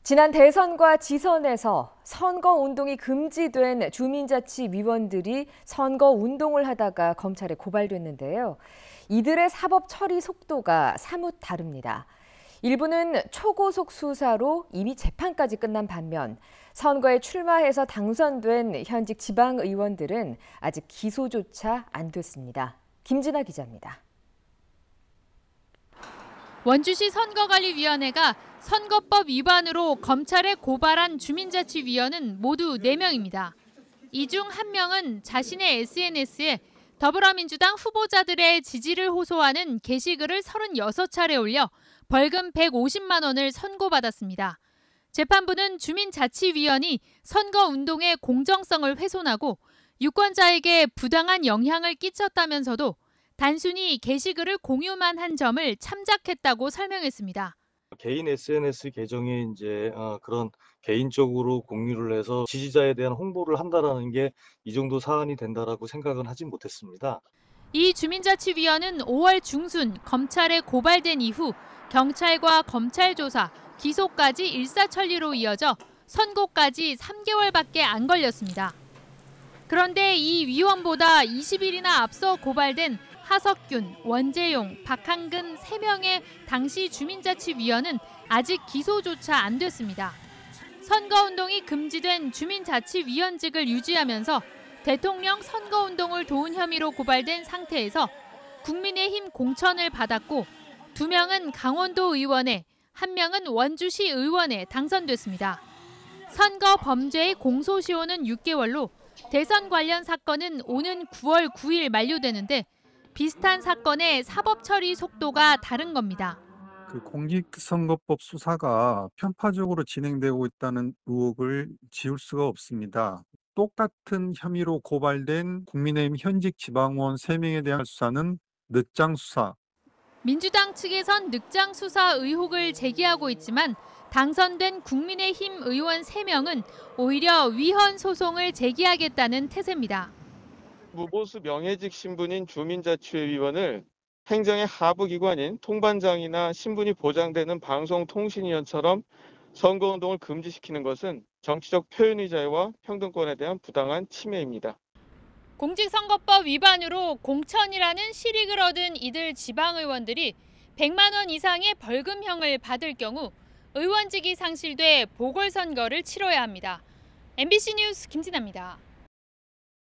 지난 대선과 지선에서 선거운동이 금지된 주민자치위원들이 선거운동을 하다가 검찰에 고발됐는데요. 이들의 사법 처리 속도가 사뭇 다릅니다. 일부는 초고속 수사로 이미 재판까지 끝난 반면 선거에 출마해서 당선된 현직 지방의원들은 아직 기소조차 안 됐습니다. 김진아 기자입니다. 원주시 선거관리위원회가 선거법 위반으로 검찰에 고발한 주민자치위원은 모두 4명입니다. 이 중 1명은 자신의 SNS에 더불어민주당 후보자들의 지지를 호소하는 게시글을 36차례 올려 벌금 150만 원을 선고받았습니다. 재판부는 주민자치위원이 선거운동의 공정성을 훼손하고 유권자에게 부당한 영향을 끼쳤다면서도 단순히 게시글을 공유만 한 점을 참작했다고 설명했습니다. 개인 SNS 계정에 그런 개인적으로 공유를 해서 지지자에 대한 홍보를 한다라는 게 이 정도 사안이 된다라고 생각은 하진 못했습니다. 이 주민자치위원은 5월 중순 검찰에 고발된 이후 경찰과 검찰 조사, 기소까지 일사천리로 이어져 선고까지 3개월밖에 안 걸렸습니다. 그런데 이 위원보다 20일이나 앞서 고발된 하석균, 원재용, 박한근 3명의 당시 주민자치위원은 아직 기소조차 안 됐습니다. 선거운동이 금지된 주민자치위원직을 유지하면서 대통령 선거운동을 도운 혐의로 고발된 상태에서 국민의힘 공천을 받았고 2명은 강원도 의원에, 1명은 원주시 의원에 당선됐습니다. 선거 범죄의 공소시효는 6개월로 대선 관련 사건은 오는 9월 9일 만료되는데 비슷한 사건의 사법 처리 속도가 다른 겁니다. 공직선거법 수사가 편파적으로 진행되고 있다는 의혹을 지울 수가 없습니다. 똑같은 혐의로 고발된 국민의힘 현직 지방의원 3명에 대한 수사는 늦장 수사. 민주당 측에선 늦장 수사 의혹을 제기하고 있지만 당선된 국민의힘 의원 3명은 오히려 위헌 소송을 제기하겠다는 태세입니다. 무보수 명예직 신분인 주민자치위원을 행정의 하부 기관인 통반장이나 신분이 보장되는 방송통신위원처럼 선거운동을 금지시키는 것은 정치적 표현의 자유와 평등권에 대한 부당한 침해입니다. 공직선거법 위반으로 공천이라는 실익을 얻은 이들 지방의원들이 100만 원 이상의 벌금형을 받을 경우 의원직이 상실돼 보궐선거를 치러야 합니다. MBC 뉴스 김진아입니다.